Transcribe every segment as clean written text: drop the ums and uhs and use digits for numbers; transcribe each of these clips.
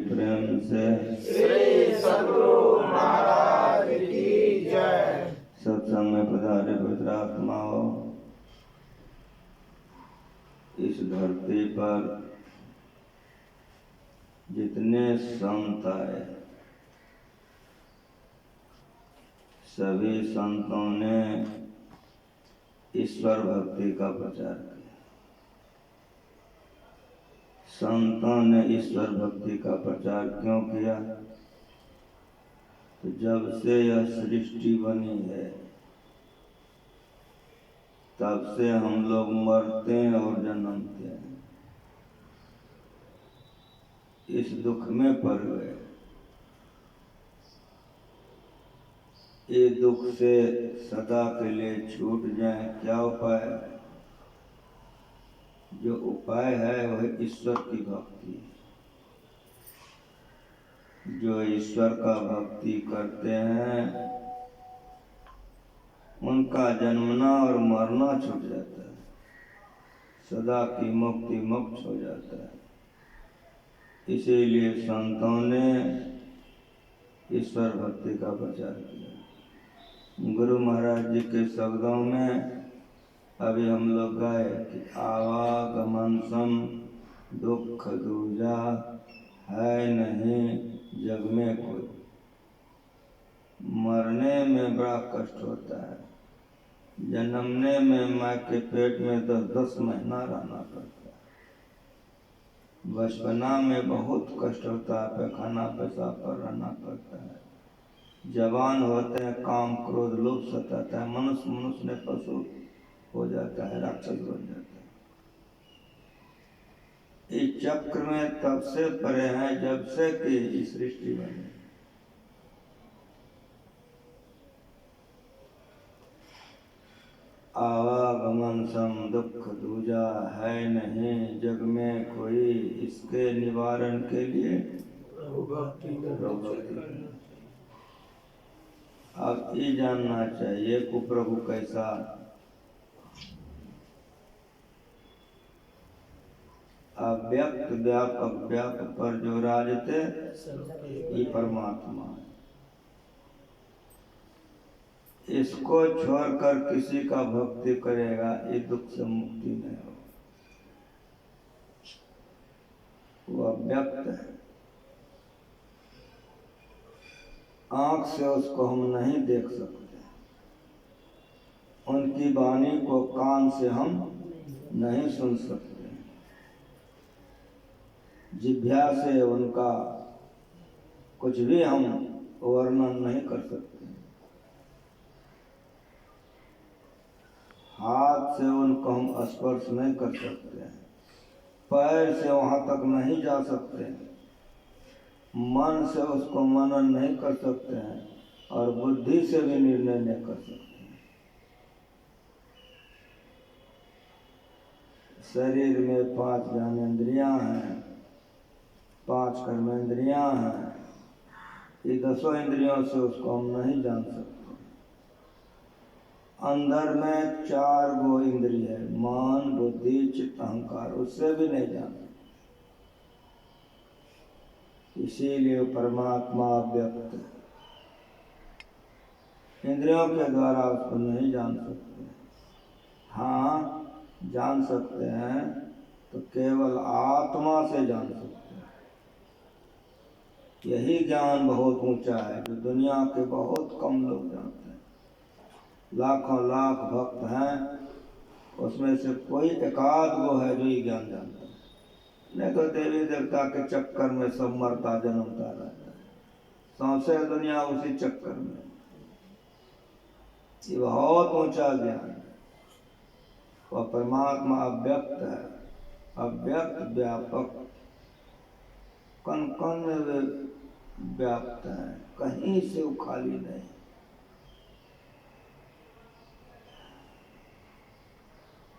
प्रेम से श्री सद्गुरु महाराज की जय। सत्संग में पधारे पवित्र आत्माओं, इस धरती पर जितने संत आए, सभी संतों ने ईश्वर भक्ति का प्रचार किया। संतों ने ईश्वर भक्ति का प्रचार क्यों किया? तो जब से यह सृष्टि बनी है, तब से हम लोग मरते हैं और जन्मते हैं, इस दुख में पड़ गए। ये दुख से सदा के लिए छूट जाए, क्या उपाय है? जो उपाय है वह ईश्वर की भक्ति है। जो ईश्वर का भक्ति करते हैं, उनका जन्मना और मरना छूट जाता है, सदा की मुक्ति मुक्त हो जाता है। इसीलिए संतों ने ईश्वर भक्ति का प्रचार किया। गुरु महाराज जी के शब्दों में अभी हम लोग गाए कि आवागमन सम दुख दूजा है नहीं जग में कोई। मरने में बड़ा कष्ट होता है, जन्मने में माँ के पेट में 10-10 महीना रहना पड़ता है, बचपना में बहुत कष्ट होता है, पैखाना पेशाब पर रहना पड़ता है। जवान होते हैं, काम क्रोध लोभ सताता है, मनुष्य ने पशु हो जाता है, राक्षस बन जाता है। इस चक्र में तब से परे हैं जब से कि इस सृष्टि बनी। आवागमन सम दुख दूजा है नहीं जग में कोई। इसके निवारण के लिए अब ये जानना चाहिए कि प्रभु कैसा। अव्यक्त व्यापक व्यापक पर जो राजते ये परमात्मा है। इसको छोड़कर किसी का भक्ति करेगा, ये दुख से मुक्ति नहीं होगा। वो अव्यक्त है, आंख से उसको हम नहीं देख सकते, उनकी वाणी को कान से हम नहीं सुन सकते, जिह्वा से उनका कुछ भी हम वर्णन नहीं कर सकते, हाथ से उनको हम स्पर्श नहीं कर सकते, पैर से वहां तक नहीं जा सकते, मन से उसको मनन नहीं कर सकते हैं, और बुद्धि से भी निर्णय नहीं कर सकते। शरीर में 5 ज्ञानेंद्रियां हैं, 5 कर्मेंद्रियां हैं, ये 10 इंद्रियों से उसको हम नहीं जान सकते। अंदर में 4 गो इंद्रिय है, मान बुद्धि चित्त अहंकार, उससे भी नहीं जान सकते। इसीलिए परमात्मा व्यक्त है, इंद्रियों के द्वारा उसको नहीं जान सकते। हाँ, जान सकते हैं तो केवल आत्मा से जान सकते हैं। यही ज्ञान बहुत ऊंचा है जो दुनिया के बहुत कम लोग जानते हैं। लाखों लाख भक्त हैं, उसमें से कोई एकाध गो है जो ये ज्ञान जानता है, नहीं तो देवी देवता के चक्कर में सब मरता जन्मता रहता है, सौंसे दुनिया उसी चक्कर में। ये बहुत ऊंचा ज्ञान है। वह परमात्मा अव्यक्त है, अव्यक्त व्यापक, कण कण में व्याप्त है, कहीं से वो खाली नहीं।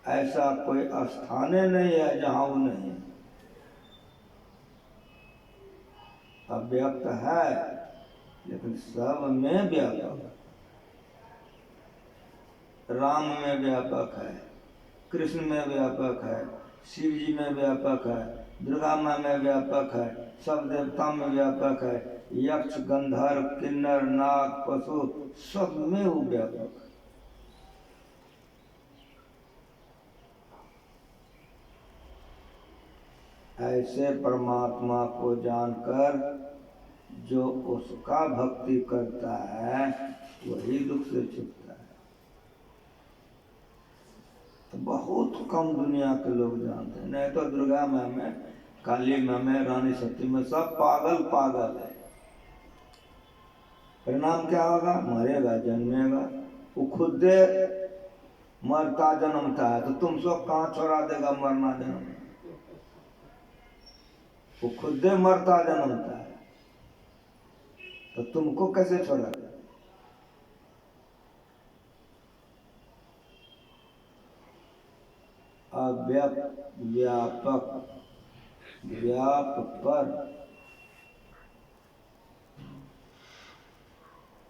ऐसा कोई स्थान नहीं है जहां वो नहीं है। अव्यक्त है लेकिन सब में व्यापक है। राम में व्यापक है, कृष्ण में व्यापक है, शिव जी में व्यापक है, दुर्गा माँ में व्यापक है, सब देवता में व्यापक है, यक्ष गंधर्व किन्नर नाग पशु सब में वो व्यापक है। ऐसे परमात्मा को जानकर जो उसका भक्ति करता है वही दुख से छूटता है। तो बहुत कम दुनिया के लोग जानते हैं। नहीं तो दुर्गा माँ में, काली माँ में, रानी सती में सब पागल पागल है। परिणाम क्या होगा? मरेगा, जन्मेगा। वो खुद मरता जन्मता है, तो तुम सब कहाँ छोड़ा देगा मरना जन्म? वो खुद मरता जन्मता है, तो तुमको कैसे छोड़ा देगा? व्यापक व्याप पर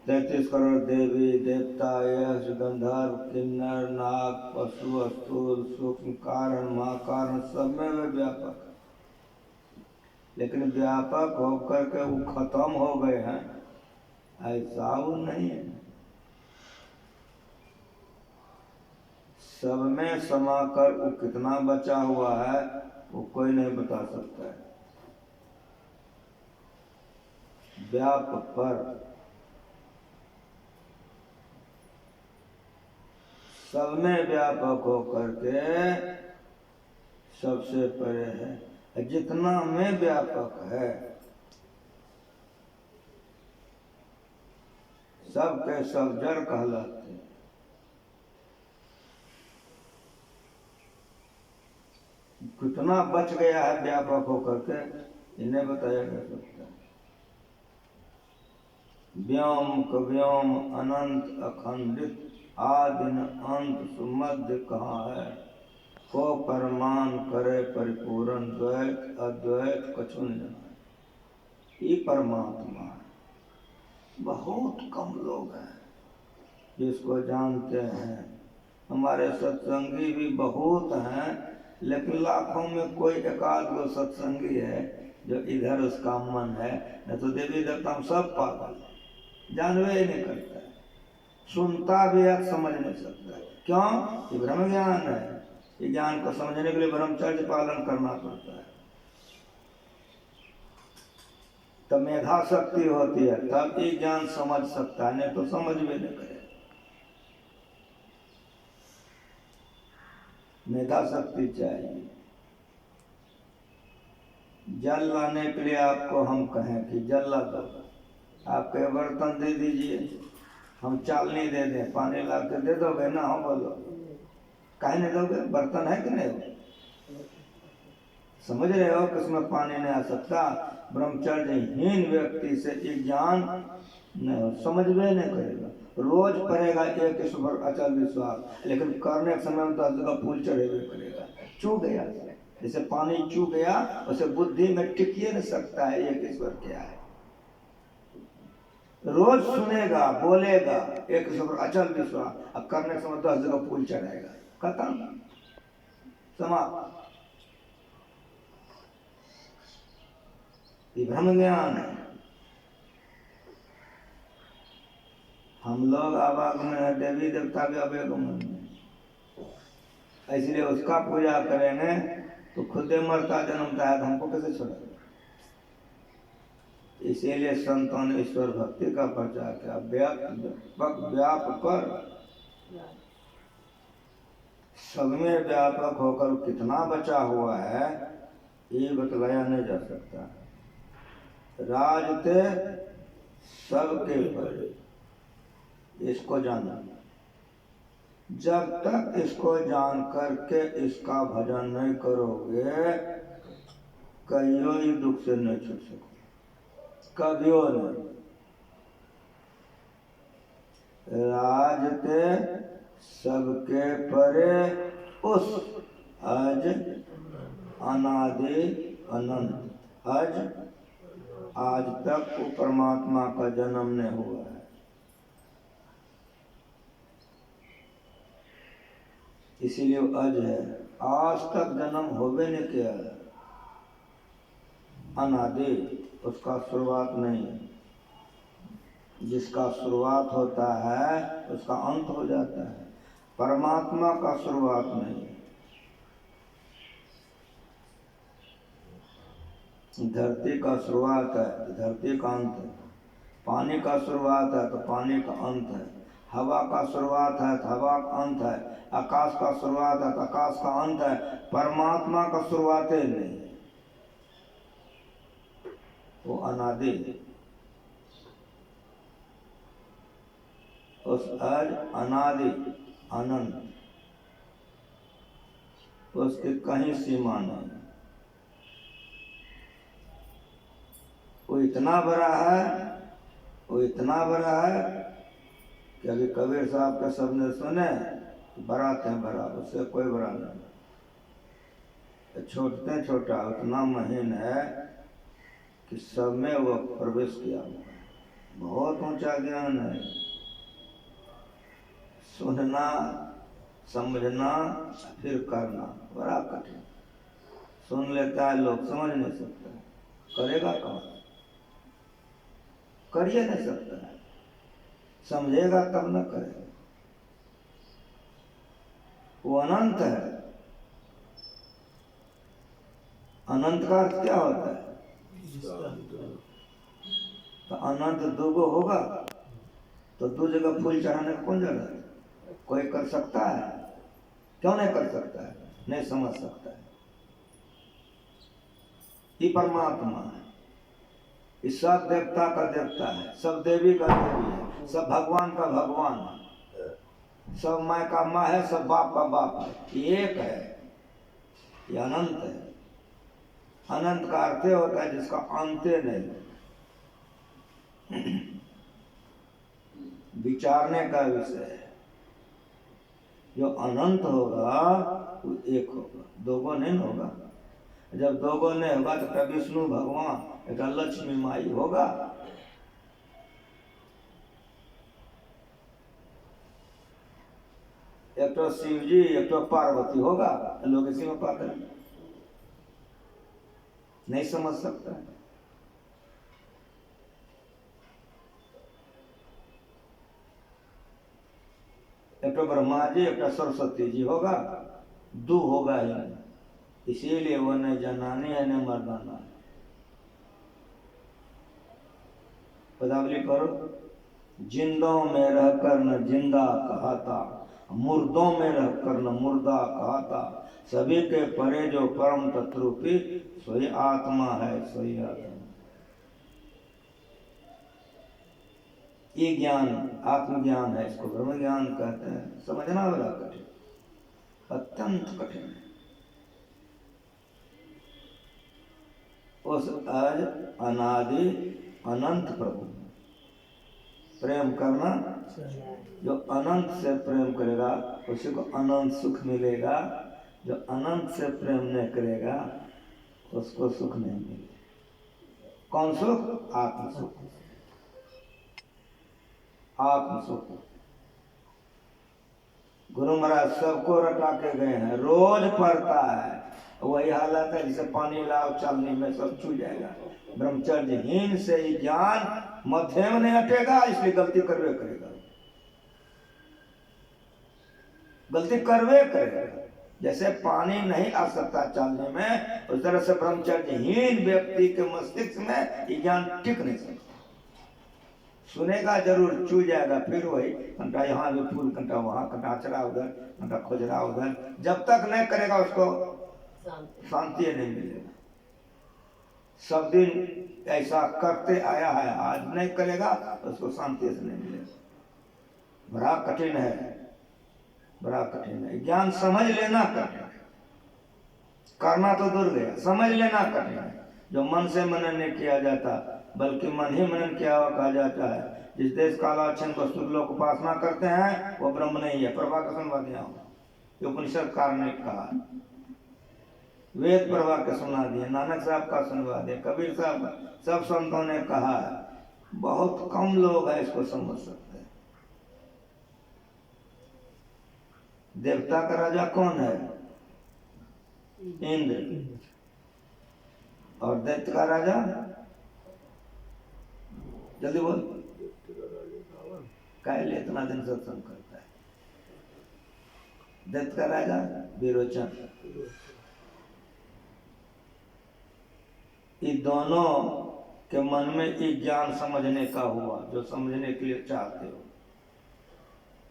33 करोड़ देवी देवता यक्ष गंधर्व किन्नर नाग पशु स्थूल सूक्ष्म कारण महाकारण सब में वे व्यापक है। लेकिन व्यापक होकर के वो खत्म हो गए हैं, ऐसा वो नहीं है। सब में समाकर वो कितना बचा हुआ है वो कोई नहीं बता सकता है। व्यापक पर सब में व्यापक होकर के सबसे परे है। जितना में व्यापक है सब के सब जड़ कहलाते हैं। कितना बच गया है व्यापक होकर के इन्हें बताया जा सकता है। व्योम कव्योम अनंत अखंडित आदिन अंत सुमध्य कहाँ है, को परमान करे परिपूर्ण द्वैत अद्वैत कछु न जाने। ये परमात्मा है। बहुत कम लोग हैं जिसको जानते हैं। हमारे सत्संगी भी बहुत हैं, लेकिन लाखों में कोई एकाध गो सत्संगी है जो इधर उसका मन है। न तो देवी देवता सब पागल है, जानवे ही नहीं करता है, सुनता भी है, समझ नहीं सकता। क्यों? ये ब्रह्म ज्ञान है। ये ज्ञान को समझने के लिए ब्रह्मचर्य पालन करना पड़ता है। तब मेधा शक्ति होती है, तब ये ज्ञान समझ सकता है, नहीं तो समझ भी नहीं करे। मेधा शक्ति चाहिए। जल लाने के लिए आपको हम कहें कि जल ला दो, आपके बर्तन दे दीजिए, हम चालनी दे दें, पानी ला के दे दोगे ना? हम बोलो काहे नहीं दोगे? बर्तन है कि नहीं? समझ रहे हो कि इसमें पानी नहीं आ सकता। ब्रह्मचर्यहीन व्यक्ति से ये ज्ञान नहीं हो, समझ में नहीं करेगा। रोज पढ़ेगा एक ईश्वर अचल विश्वास, लेकिन करने के समय में 10 जगह फूल चढ़े हुए करेगा। चू गया, जैसे पानी चू गया उसे बुद्धि में टिकिए नहीं सकता है एक ईश्वर क्या है। रोज सुनेगा, बोलेगा एक ईश्वर अचल विश्वास, अब करने के समय 10 जगह फूल चढ़ाएगा, खत्म, समाप्त। ये ब्रह्म ज्ञान है। हम लोग आवागमन है, देवी देवता के अवगमन है, इसलिए उसका पूजा करेंगे तो खुद मरता जन्मता है, तो हमको कैसे छोड़ा? इसीलिए संतों ने ईश्वर भक्ति का प्रचार किया। व्यापक पर सब में व्यापक होकर कितना बचा हुआ है ये बतलाया नहीं जा सकता। राजते सबके पर, इसको जानना। जब तक इसको जान करके इसका भजन नहीं करोगे कहियो ही दुख से नहीं छूट सको, कभियो नहीं। राजते सबके परे उस अज अनादि अनंत, अज आज तक वो परमात्मा का जन्म नहीं हुआ है। इसीलिए वो अज है, आज तक जन्म होवे नहीं किया, अनादि, उसका शुरुआत नहीं है। जिसका शुरुआत होता है उसका अंत हो जाता है, परमात्मा का शुरुआत नहीं है। धरती का शुरुआत है तो धरती का अंत है, पानी का शुरुआत है तो पानी का अंत है, हवा का शुरुआत है तो हवा का अंत है, आकाश का शुरुआत है तो आकाश का अंत है। परमात्मा का शुरुआत ही नहीं, वो अनादि है। उस अज अनादि अनंत, उसकी कहीं सीमा नहीं। वो इतना बड़ा है, वो इतना बड़ा है कि अभी कबीर साहब के सबने सुने, बरात है बड़ा, उससे कोई बड़ा नहीं। छोटे छोटा उतना महीन है कि सब में वो प्रवेश किया। बहुत ऊंचा ज्ञान है, सुनना, समझना, फिर करना बड़ा कठिन। सुन लेता है लोग, समझ नहीं सकता, करेगा कौन? कर ही नहीं सकता है, समझेगा तब न करेगा। वो अनंत है। अनंत का अर्थ क्या होता है? तो अनंत दुगो होगा तो दो जगह फूल चढ़ाने का कौन जगह है? कोई कर सकता है? क्यों नहीं कर सकता है? नहीं समझ सकता है। ये परमात्मा है, ये सब देवता का देवता है, सब देवी का देवी है, सब भगवान का भगवान है, सब माँ का माँ है, सब बाप का बाप है। ये एक है, ये अनंत है। अनंत का अर्थ होता है जिसका अंत नहीं। विचारने का विषय है। जो अनंत होगा वो एक होगा, दोगो नहीं होगा। जब दोगो नहीं होगा तो क्या विष्णु भगवान, एक लक्ष्मी माई होगा? एक तो शिव जी, एक तो पार्वती होगा? लोग इसी में पाते नहीं समझ सकता है। एक तो ब्रह्मा जी, एक तो सरस्वती जी होगा? दो होगा ही नहीं। इसीलिए वो न जनानी है न मर्दाना है। पदावली करो, जिंदों में रहकर न जिंदा कहता, मुर्दों में रहकर न मुर्दा कहता, सभी के परे जो परम तत्रूपी सोई आत्मा है, सोई आत्मा। ये ज्ञान आत्मज्ञान है, इसको ब्रह्म ज्ञान कहते हैं। समझना बड़ा कठिन, अत्यंत कठिन है। उस आज अनादि अनंत प्रभु प्रेम करना, जो अनंत से प्रेम करेगा उसी को अनंत सुख मिलेगा। जो अनंत से प्रेम नहीं करेगा उसको सुख नहीं मिलेगा। कौन सुख? आत्म सुख। आत्म सुख। गुरु महाराज सबको रटा के गए हैं, रोज पढ़ता है, वही हालत है जिसे पानी लाओ चलने में सब छू जाएगा। ब्रह्मचर्यहीन से ही ज्ञान मध्य में नहीं हटेगा, इसलिए गलती करवे करेगा, गलती करवे करेगा। जैसे पानी नहीं आ सकता चलने में, उस तरह से ब्रह्मचर्यहीन व्यक्ति के मस्तिष्क में ये ज्ञान टिक नहीं सकता। सुनेगा जरूर, छू जाएगा, फिर वही घंटा यहाँ भी फूल, घंटा वहाँ, घंटा अचरा उधर, घंटा खोजरा उधर। जब तक नहीं करेगा उसको शांति नहीं मिलेगा। सब दिन ऐसा करते आया है, आज नहीं करेगा उसको शांति से नहीं मिलेगा। बड़ा कठिन है, बड़ा कठिन है। ज्ञान समझ लेना कठिन है, करना तो दूर गया, समझ लेना कठिन है। जो मन से मनन नहीं किया जाता, बल्कि मन ही मनन किया हुआ कहा जाता है। जिस देश कालाक्षण वस्तु लोग उपासना करते हैं वो ब्रह्म नहीं है। प्रभाकरण वादियां उपनिषद कार ने कहा, वेद प्रभा के सुना दिए, नानक साहब का सुनवा दिया, कबीर साहब, सब संतों ने कहा है। बहुत कम लोग हैं इसको समझ सकते हैं। देवता का राजा कौन है? इंद्र। और दैत्य का राजा? जल्दी बोल। काहे लिए इतना दिन सत्संग करता है? दैत्य का राजा विरोचन। इन दोनों के मन में एक ज्ञान समझने का हुआ जो समझने के लिए चाहते हो।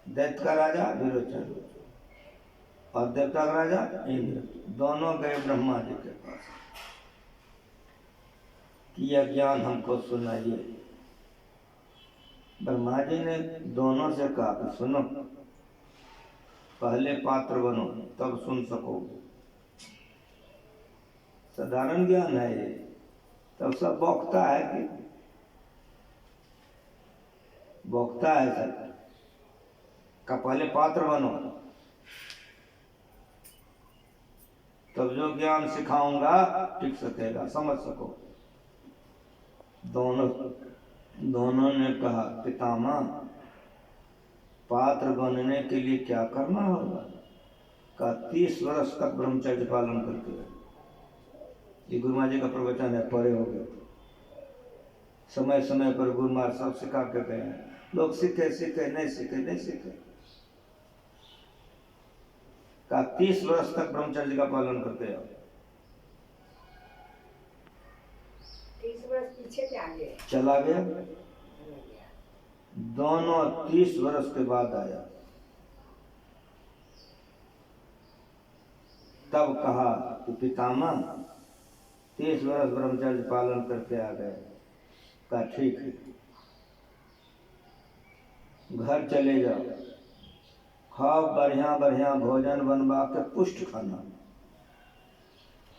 दैत्य का राजा विरोचन और देवता का राजा इंद्र, दोनों गए ब्रह्मा जी के पास कि यह ज्ञान हमको सुनाइए। ब्रह्मा जी ने दोनों से कहा कि सुनो, पहले पात्र बनो तब सुन सकोगे। साधारण ज्ञान है ये, तब सब बौखता है कि बौखता है सब का पहले पात्र बनो तब जो ज्ञान सिखाऊंगा टिक सकेगा, समझ सको। दोनों ने कहा पितामह, पात्र बनने के लिए क्या करना होगा? का 30 वर्ष तक ब्रह्मचर्य पालन करके रहे। ये गुरु महाराज जी का प्रवचन है, पढ़े हो गए। समय समय पर गुरु महाराज सब सिखा के गए हैं। लोग सीखे सीखे नहीं सीखे नहीं सीखे। का 30 वर्ष तक ब्रह्मचर्य का पालन करते हो। 30 वर्ष पीछे के आगे चला गया। दोनों 30 वर्ष के बाद आया, तब कहा कि पितामह 30 वर्ष ब्रह्मचर्य पालन करके आ गए। कहा ठीक है, घर चले जाओ, खाओ बढ़िया बढ़िया भोजन बनवा के पुष्ट खाना,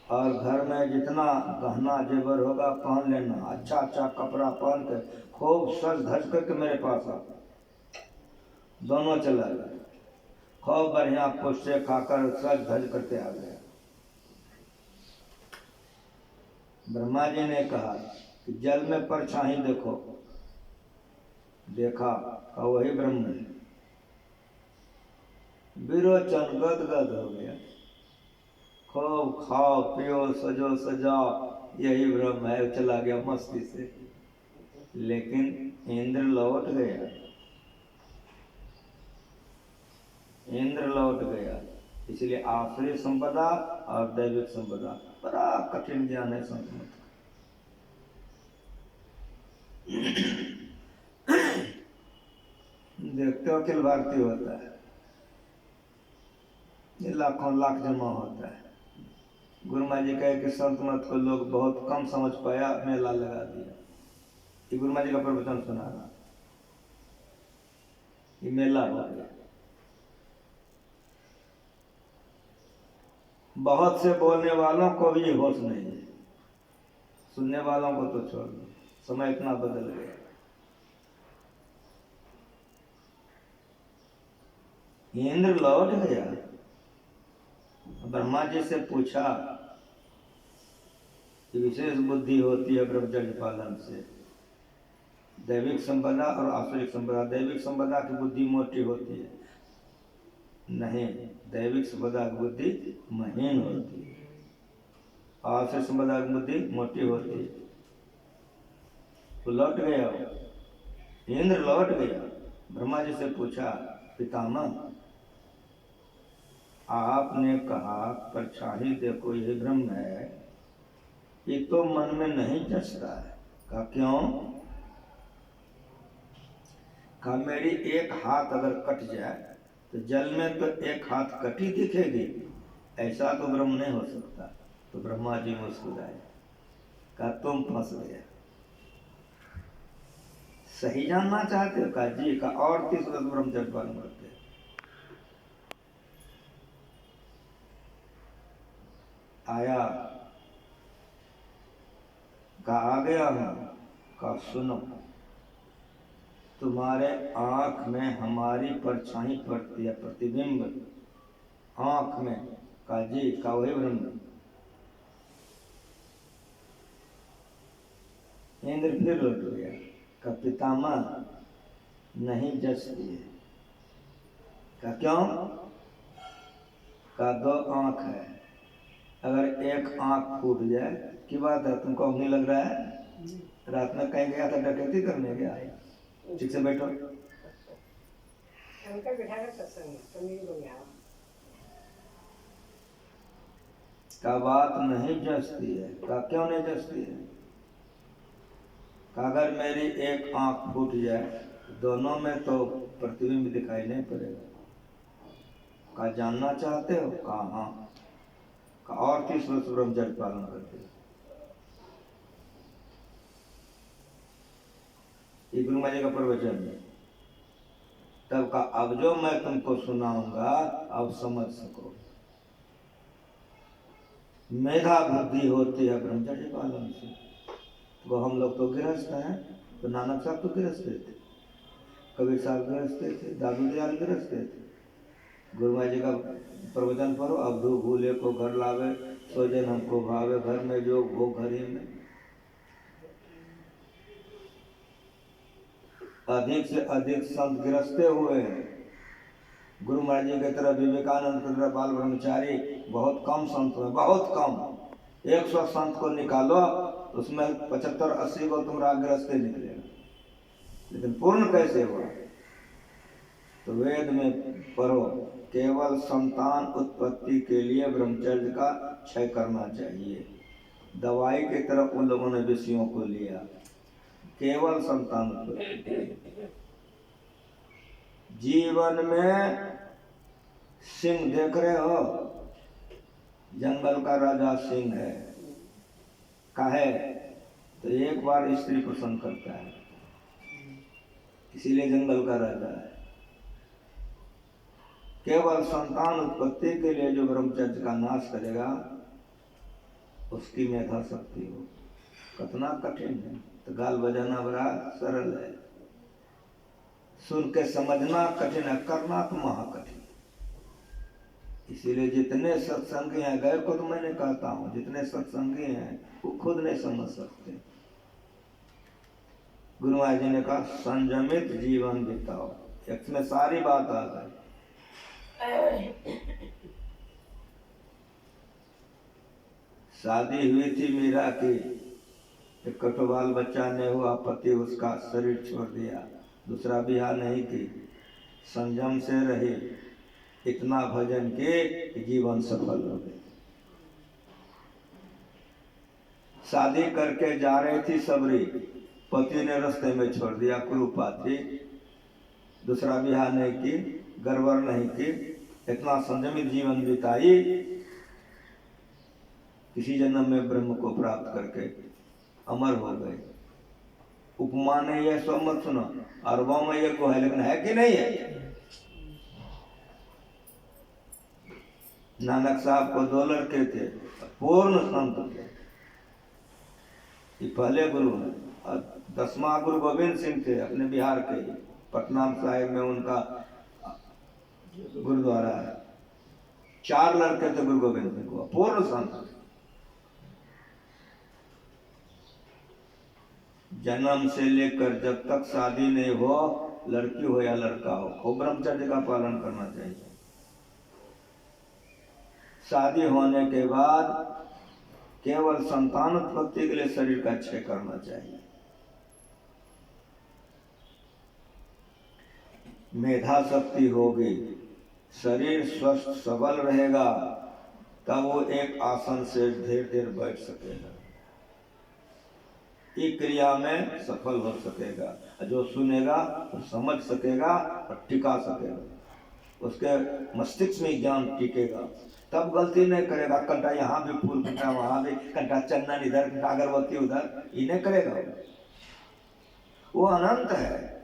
और घर में जितना गहना जेवर होगा पहन लेना, अच्छा अच्छा कपड़ा पहन के खूब सज धज करके मेरे पास आओ। दोनों चला गए, खूब बढ़िया पुष्ट खाकर सज धज करके आ गया। ब्रह्मा जी ने कहा कि जल में परछाई देखो। देखा, कहा वही ब्रह्म है। विरोचन गदगद हो गया। खूब खाओ पियो सजो सजाओ, यही ब्रह्म है। चला गया मस्ती से। लेकिन इंद्र लौट गया। इंद्र लौट गया। इसलिए आश्रय संपदा और दैविक संपदा बड़ा कठिन ज्ञान है संत। देखते हो अखिल भारतीय होता है, ये लाखों लाख जमा होता है। गुरु महाराज जी कहे कि संत मत को लोग बहुत कम समझ पाया, मेला लगा दिया। ये गुरु महाराज जी का प्रवचन सुना रहा, ये मेला हो गया। बहुत से बोलने वालों को भी होश नहीं है, सुनने वालों को तो छोड़ दो। समय इतना बदल गया। इंद्र लौट गया। ब्रह्मा जी से पूछा कि विशेष बुद्धि होती है ब्रह्मचर्य पालन से, दैविक संपदा और आसुरिक संपदा। दैविक संपदा की बुद्धि मोटी होती है, नहीं, दैविक संपदा की बुद्धि महीन होती है, आसुरिक संपदा की बुद्धि मोटी होती है। तो लौट गया, इंद्र लौट गया। ब्रह्मा जी से पूछा पितामह, आपने कहा परछाई देखो ये ब्रह्म है, ये तो मन में नहीं जचता है। कहा क्यों? कहा मेरी एक हाथ अगर कट जाए तो जल में तो एक हाथ कटी दिखेगी, ऐसा तो ब्रह्म नहीं हो सकता। तो ब्रह्मा जी मुस्कुराए, कहा तुम फंस गए। सही जानना चाहते हो? कहा जी। का और 30 वर्ष ब्रह्मचर्य पालन करते। आया, कहा आ गया हूं। कहा सुनो, तुम्हारे आंख में हमारी परछाई पड़ती है, प्रतिबिंब आंख में। कहा जी। कहा वही ब्रह्म। इंद्र फिर लौट गया। कहा पितामह नहीं जचती है। कहा क्यों? का 2 आँख है, अगर एक आँख फूट जाए की बात है, तुमको नहीं लग रहा है? रात में कहीं गया था डकैती करने गया? ठीक से बैठो। अंकल बैठा कर सत्संग तो मेरी बन गया का बात नहीं जचती है। का क्यों नहीं जचती है? का अगर मेरी एक आँख फूट जाए, दोनों में तो प्रतिबिंब दिखाई नहीं पड़ेगा। का जानना चाहते हो? का हाँ। का और 30 वर्ष ब्रह्मचर्य पालन करते हो। ये गुरु महाराज का प्रवचन है। तब का अब जो मैं तुमको सुनाऊंगा अब समझ सको। मेधा बुद्धि होती है ब्रह्मचर्य पालन से। वो हम लोग तो गृहस्थ हैं, तो नानक साहब तो गृहस्थ थे, कबीर साहब गृहस्थ थे, दादू दयाल गृहस्थ थे। गुरु महाराज जी का प्रवचन पढ़ो, अब दो भूले को घर लावे, सो जन हमको भावे, घर में जो वो घर ही में। अधिक से अधिक संत गिरस्ते हुए हैं। गुरु महाराज जी की तरह, विवेकानंद की तरह बाल ब्रह्मचारी बहुत कम संत हुए, बहुत कम। 100 संत को निकालो, उसमें 75-80 को तुम रागग्रस्ते निकलेगा। लेकिन पूर्ण कैसे हुआ? तो वेद में पढ़ो, केवल संतान उत्पत्ति के लिए ब्रह्मचर्य का क्षय करना चाहिए। दवाई की तरफ उन लोगों ने विषयों को लिया, केवल संतान उत्पत्ति। जीवन में सिंह देख रहे हो, जंगल का राजा सिंह है, काहे? तो एक बार स्त्री पसंद करता है, इसीलिए जंगल का राजा है। केवल संतान उत्पत्ति के लिए जो ब्रह्मचर्य का नाश करेगा, उसकी मेधा शक्ति हो। कितना कठिन है, तो गाल बजाना बड़ा सरल है, सुन के समझना कठिन है, करना तो महाकठिन। इसीलिए जितने सत्संगी हैं, गैर को तो मैंने कहता हूँ, जितने सत्संगी हैं वो खुद नहीं समझ सकते। गुरु महाराज जी ने कहा संयमित जीवन बिताओ, इसमें सारी बात आ गई। शादी हुई थी मीरा की, एक कटोबाल बच्चा नहीं हुआ, पति उसका शरीर छोड़ दिया, दूसरा ब्याह नहीं की, संयम से रही, इतना भजन के जीवन सफल हो गए। शादी करके जा रही थी सबरी, पति ने रास्ते में छोड़ दिया, कुरूपा थी, दूसरा ब्याह नहीं की, गड़बड़ नहीं की, इतना संयमित जीवन बिताई, किसी जन्म में ब्रह्म को प्राप्त करके अमर हो गए। उपमा नहीं है सो मत सुनो, अरबों में ये को है, लेकिन है कि नहीं है? नानक साहब को 2 लड़के थे, पूर्ण संत थे, ये पहले गुरु हैं। और 10वां गुरु गोविंद सिंह थे, अपने बिहार के, पटना साहिब में उनका गुरुद्वारा है। 4 लड़के थे गुरु गोविंद सिंह को, पूर्ण संत। जन्म से लेकर जब तक शादी नहीं हो, लड़की हो या लड़का हो, खूब ब्रह्मचर्य का पालन करना चाहिए। शादी होने के बाद केवल संतान उत्पत्ति के लिए शरीर का क्षय करना चाहिए। मेधा शक्ति होगी, शरीर स्वस्थ सबल रहेगा, तब वो एक आसन से देर बैठ सकेगा, एक क्रिया में सफल हो सकेगा। जो सुनेगा वो समझ सकेगा और टिका सकेगा, उसके मस्तिष्क में ज्ञान टिकेगा, तब गलती नहीं करेगा। कंटा यहाँ भी फूल, कंटा वहाँ भी, कंटा चंदन इधर, कंटा अगरबत्ती उधर, ये नहीं करेगा। वो अनंत है,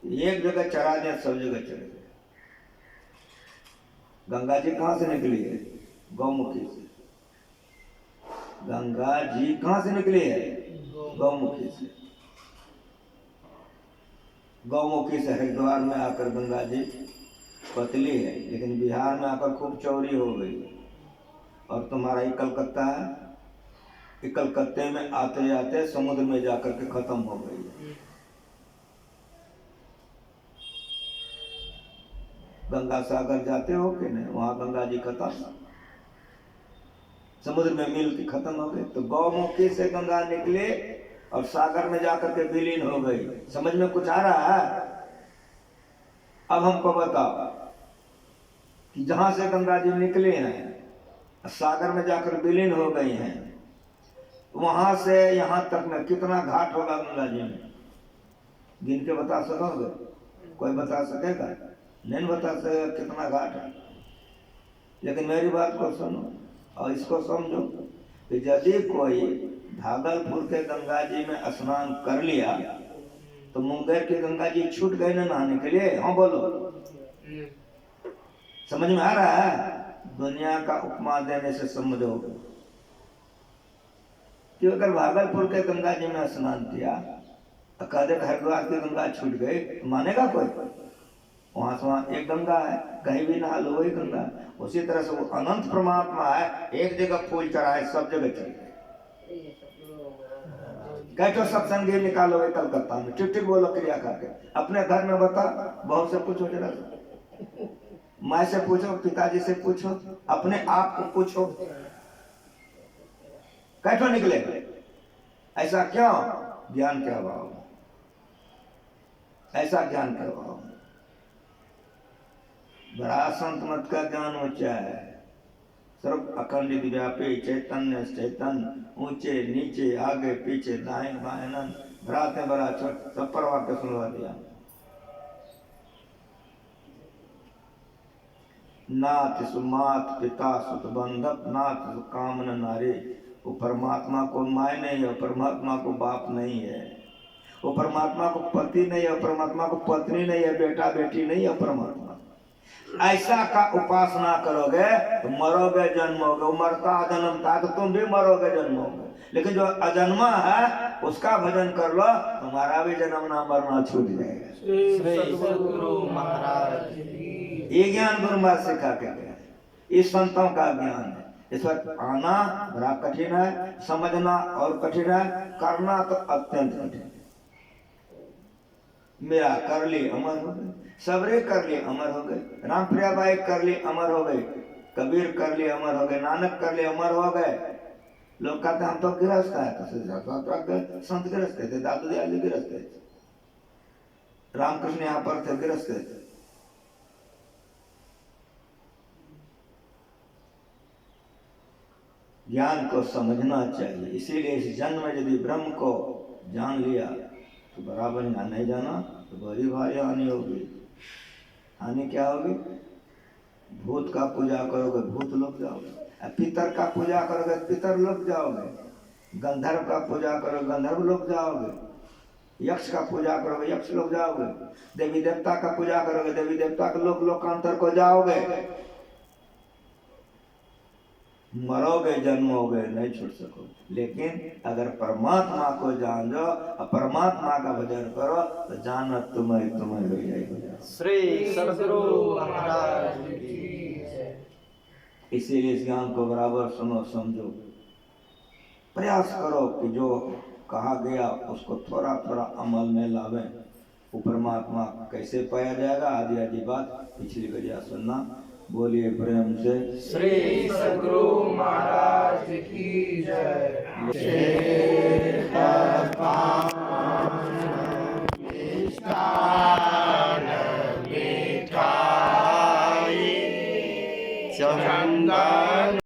एक जगह चरा दिया सब जगह चले गए। गंगा जी कहाँ से निकली है? गौमुखी से। गंगा जी कहाँ से निकली है? गौमुखी से। गौमुखी से हरिद्वार में आकर गंगा जी पतली है, लेकिन बिहार में आकर खूब चौड़ी हो गई। और तुम्हारा ये कलकत्ता है, ये कलकत्ते में आते आते समुद्र में जाकर के खत्म हो गई। गंगा सागर जाते हो कि नहीं? वहां गंगा जी खत्म, समुद्र में मिल के खत्म हो गए। तो गौमुखी से गंगा निकले और सागर में जाकर के विलीन हो गई। समझ में कुछ आ रहा है? अब हमको बताओ कि जहां से गंगा जी निकले हैं, सागर में जाकर विलीन हो गई हैं, वहां से यहां तक में कितना घाट होगा गंगा जी में? गिन के बता सकोगे? कोई बता सकेगा? नहीं बता सकेगा कितना घाट है। लेकिन मेरी बात को सुनो और इसको समझो कि यदि कोई भागलपुर के गंगा जी में स्नान कर लिया तो मुंगेर की गंगा जी छूट गए ना नहाने के लिए? हाँ बोलो, समझ में आ रहा है? दुनिया का उपमा देने से समझो कि अगर भागलपुर के गंगा जी में स्नान किया तो कहते हरिद्वार की गंगा छूट गई, तो मानेगा कोई? वहां से वहां एक गंगा है, कहीं भी नहा लो वही गंगा। उसी तरह से वो अनंत परमात्मा है, एक जगह फूल चढ़ाए सब जगह चल गए। कैसे सत्संग निकालो कलकत्ता में, ठीक ठीक बोलो क्रिया करके। अपने घर में बता, बहू से पूछो, जरा माँ से पूछो, पिताजी से पूछो, अपने आप को पूछो, कैसे निकले? ऐसा क्यों? ज्ञान के अभाव, ऐसा ज्ञान के अभाव। बड़ा संत मत का ज्ञान ऊंचा है, सर्व अखंडित व्यापी चैतन्य चैतन्य, ऊंचे नीचे आगे पीछे दाएं बाएं भराते बड़ा छोट, सब पर वाक्य सुनवा दिया। नाथ सुमात पिता सुत बंधक, नाथ कामन नारी। वो परमात्मा को माय नहीं है, परमात्मा को बाप नहीं है, वो परमात्मा को पति नहीं है, परमात्मा को पत्नी नहीं है, बेटा बेटी नहीं है परमात्मा। ऐसा का उपासना करोगे तो मरोगे जन्मोगे, मरता जन्मता तो तुम भी मरोगे जन्मोगे। लेकिन जो अजन्मा है उसका भजन कर लो, तुम्हारा भी जन्मना मरना छूट जाएगा। सद्गुरु महाराज ये ज्ञान गुरु महाराज सिखा के गए, इस संतों का ज्ञान है। इस पर आना बड़ा कठिन है, समझना और कठिन है, करना तो अत्यंत कठिन है। मेरा कर ली अमर हो गए, सबरे कर लिए अमर हो गए, राम प्रिया बाई कर ली अमर हो गए, कबीर कर लिए अमर हो गए, नानक कर लिए अमर हो गए। लोग कहते हम तो गिरस्त है, तो संत गिरस्त थे, दादू दयाल जी गिरस्त थे, रामकृष्ण यहाँ पर थे गिरस्त थे। ज्ञान को समझना चाहिए। इसीलिए इस जन्म में यदि ब्रह्म को जान लिया तो बराबर यहाँ नहीं जाना तो बड़ी भारी हानि होगी। हानि क्या होगी? भूत का पूजा करोगे भूत लोग जाओगे, पितर का पूजा करोगे पितर लोग जाओगे, गंधर्व का पूजा करोगे गंधर्व लोग जाओगे, यक्ष का पूजा करोगे यक्ष लोग जाओगे, देवी देवता का पूजा करोगे देवी देवता के लोग लोकांतर को जाओगे। मरोगे जन्मोगे नहीं छूट सको। लेकिन अगर परमात्मा को जान लो और परमात्मा का भजन करो तो जानो तुम्हें तुम्हें हो जाएगा। श्री सद्गुरु महाराज की जय। इसीलिए इस ज्ञान को बराबर सुनो समझो, प्रयास करो कि जो कहा गया उसको थोड़ा थोड़ा अमल में लावे। वो परमात्मा कैसे पाया जाएगा? आदि आदि बात पिछली गलिया सुनना। बोलिए प्रेम से श्री सद्गुरु महाराज की जय।